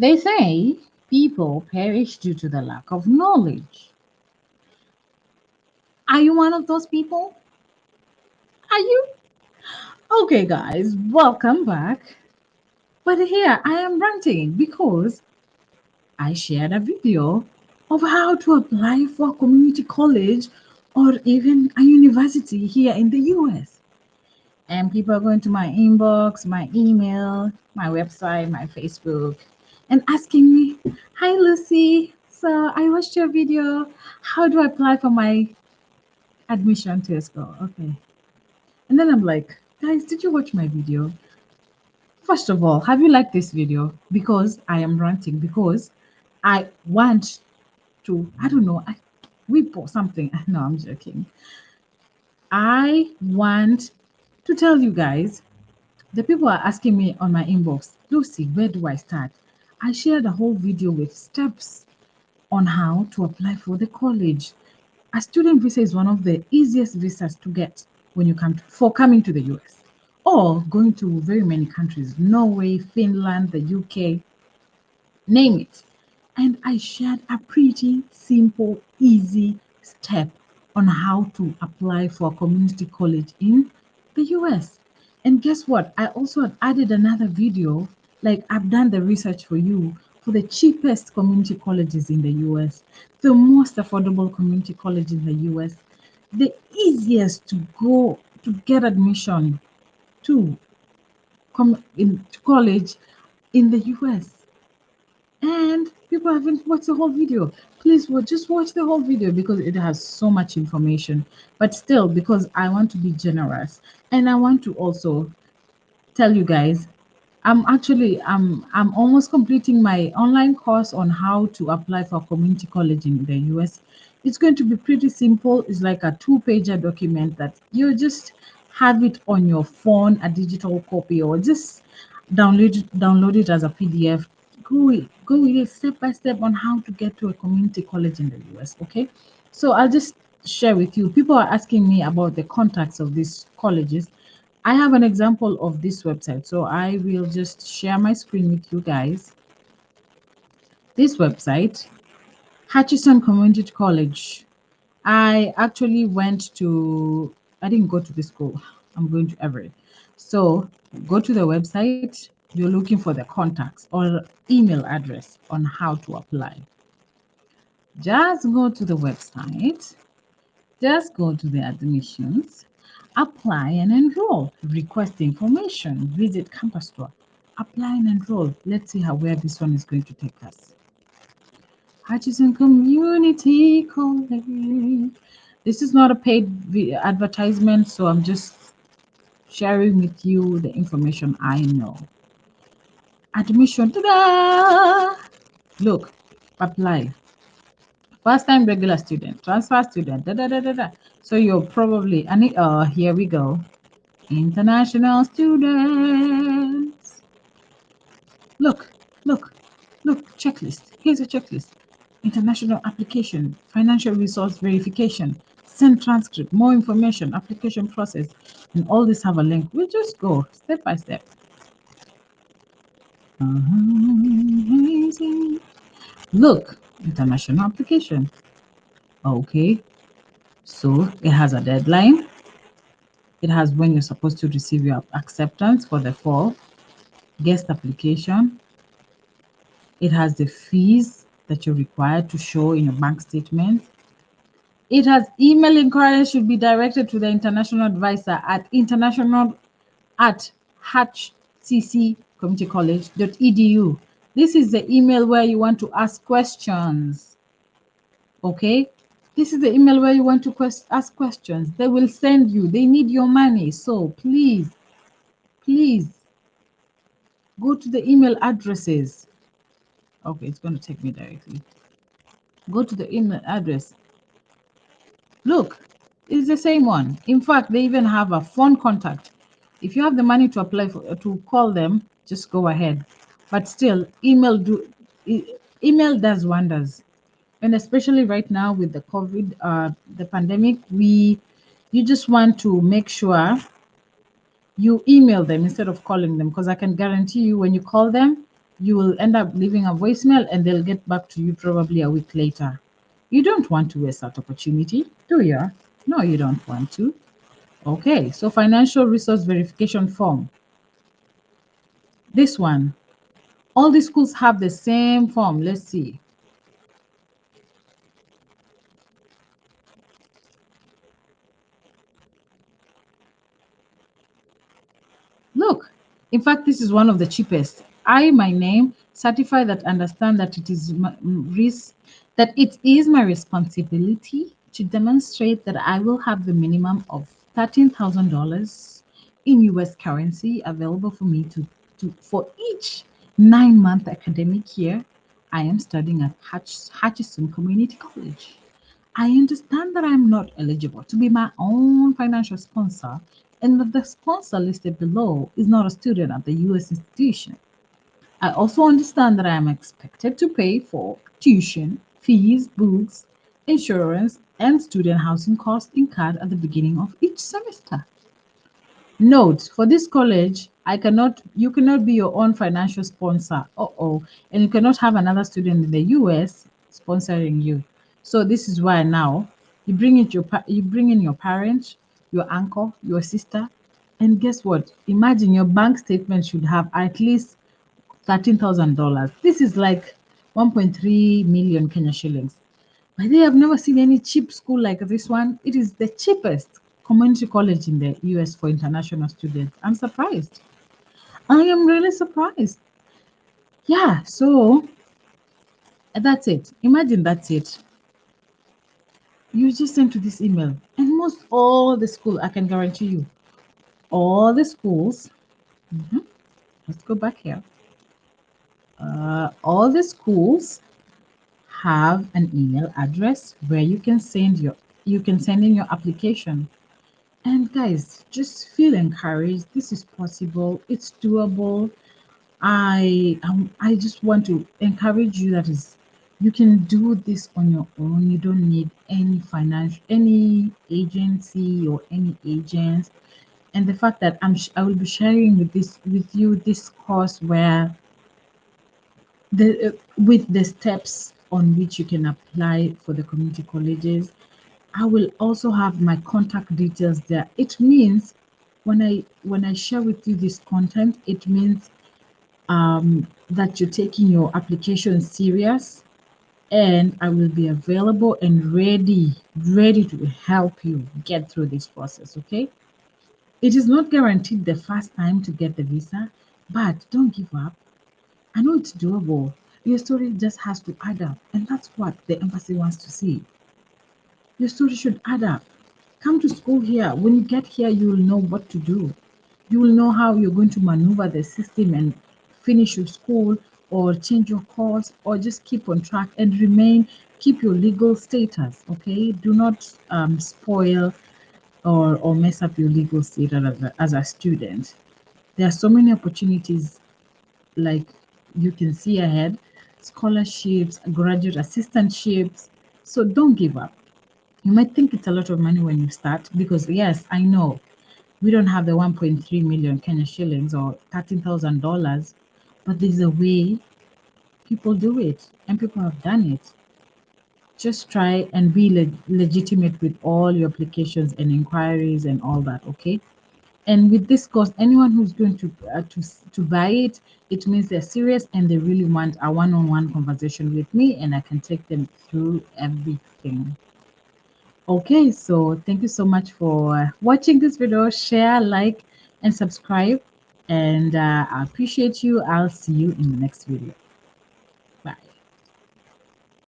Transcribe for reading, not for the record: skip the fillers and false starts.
They say people perish due to the lack of knowledge. Are you one of those people? Are you? Okay, guys, welcome back. But here I am ranting because I shared a video of how to apply for a community college or even a university here in the US. And people are going to my inbox, my email, my website, my Facebook, and asking me, "Hi, Lucy. So I watched your video. How do I apply for my admission to a school?" Okay. And then I'm like, guys, did you watch my video? First of all, have you liked this video? Because I am ranting, because I want to, I don't know, whip or something. No, I'm joking. I want to tell you guys, the people are asking me on my inbox, Lucy, where do I start? I shared a whole video with steps on how to apply for the college. A student visa is one of the easiest visas to get when you come to, for coming to the US or going to very many countries, Norway, Finland, the UK, name it. And I shared a pretty simple, easy step on how to apply for a community college in the US. And guess what? I also had added another video, like I've done the research for you for the cheapest community colleges in the US, the most affordable community college in the US, the easiest to go to get admission to come in to college in the US. And people haven't watched the whole video. Please just watch the whole video because it has so much information. But still, because I want to be generous and I want to also tell you guys, I'm almost completing my online course on how to apply for community college in the US. It's going to be pretty simple. It's like a two-pager document that you just have it on your phone, a digital copy, or just download it as a PDF. Go with it step by step on how to get to a community college in the US. Okay, so I'll just share with you. People are asking me about the contacts of these colleges. I have an example of this website, so I will just share my screen with you guys. This website, Hutchinson Community College. I actually went to, I didn't go to the school, I'm going to Everett. So go to the website, you're looking for the contacts or email address on how to apply. Just go to the website, just go to the admissions, apply and enroll, request information, visit campus store, apply and enroll. Let's see how where this one is going to take us. Hutchinson Community College. This is not a paid advertisement, so I'm just sharing with you the information I know. Admission, ta-da! Look, apply. First time regular student, transfer student, da da da da da. So you're probably, here we go. International students. Look, look, look, checklist. Here's a checklist. International application, financial resource verification, send transcript, more information, application process, and all this have a link. We'll just go step by step. Amazing. Look, international application. Okay, so it has a deadline. It has when you're supposed to receive your acceptance for the fall, guest application. It has the fees that you're required to show in your bank statement. It has email inquiries should be directed to the international advisor at international at hccommunitycollege.edu. This is the email where you want to ask questions. Okay, this is the email where you want to ask questions. They will send you, they need your money, so please go to the email addresses. Okay, it's going to take me directly. Go to the email address. Look, it's the same one. In fact, they even have a phone contact. If you have the money to apply for, to call them, just go ahead. But still, email does wonders. And especially right now with the COVID, the pandemic, you just want to make sure you email them instead of calling them, because I can guarantee you when you call them, You will end up leaving a voicemail and they'll get back to you probably a week later. You don't want to waste that opportunity, do you? No, you don't want to. Okay, so financial resource verification form. This one, all the schools have the same form. Let's see. Look, in fact, this is one of the cheapest. I, my name, certify that understand that it is that it is my responsibility to demonstrate that I will have the minimum of $13,000 in US currency available for me to for each 9-month academic year I am studying at Hutchinson Community College. I understand that I am not eligible to be my own financial sponsor and that the sponsor listed below is not a student at the US institution. I also understand that I am expected to pay for tuition, fees, books, insurance, and student housing costs incurred at the beginning of each semester. Note, for this college, you cannot be your own financial sponsor. Uh-oh. And you cannot have another student in the US sponsoring you. So this is why now you bring in your parents, your uncle, your sister, and guess what? Imagine your bank statement should have at least $13,000. This is like 1.3 million Kenya shillings. By the way, I've never seen any cheap school like this one. It is the cheapest community college in the US for international students. I'm surprised. I am really surprised. Yeah, so that's it. Imagine that's it. You just sent to this email, and most all the school, I can guarantee you, all the schools. Mhm, let's go back here. All the schools have an email address where you can send in your application. And guys, just feel encouraged. This is possible. It's doable. I just want to encourage you that is you can do this on your own. You don't need any agency or any agents. And the fact that I will be sharing with you this course where the with the steps on which you can apply for the community colleges. I will also have my contact details there. It means when I share with you this content, it means that you're taking your application serious, and I will be available and ready to help you get through this process. Okay? It is not guaranteed the first time to get the visa, but don't give up. I know it's doable. Your story just has to add up, and that's what the embassy wants to see. Your story should add up. Come to school here. When you get here, you will know what to do. You will know how you're going to maneuver the system and finish your school or change your course or just keep on track and keep your legal status. Okay? Do not spoil or mess up your legal status as a student. There are so many opportunities like you can see ahead, scholarships, graduate assistantships. So don't give up. You might think it's a lot of money when you start because, yes, I know we don't have the 1.3 million Kenya shillings or $13,000, but there's a way people do it and people have done it. Just try and be legitimate with all your applications and inquiries and all that, okay? And with this course, anyone who's going to buy it, it means they're serious and they really want a one-on-one conversation with me, and I can take them through everything. Okay, so thank you so much for watching this video. Share, like, and subscribe. And I appreciate you. I'll see you in the next video.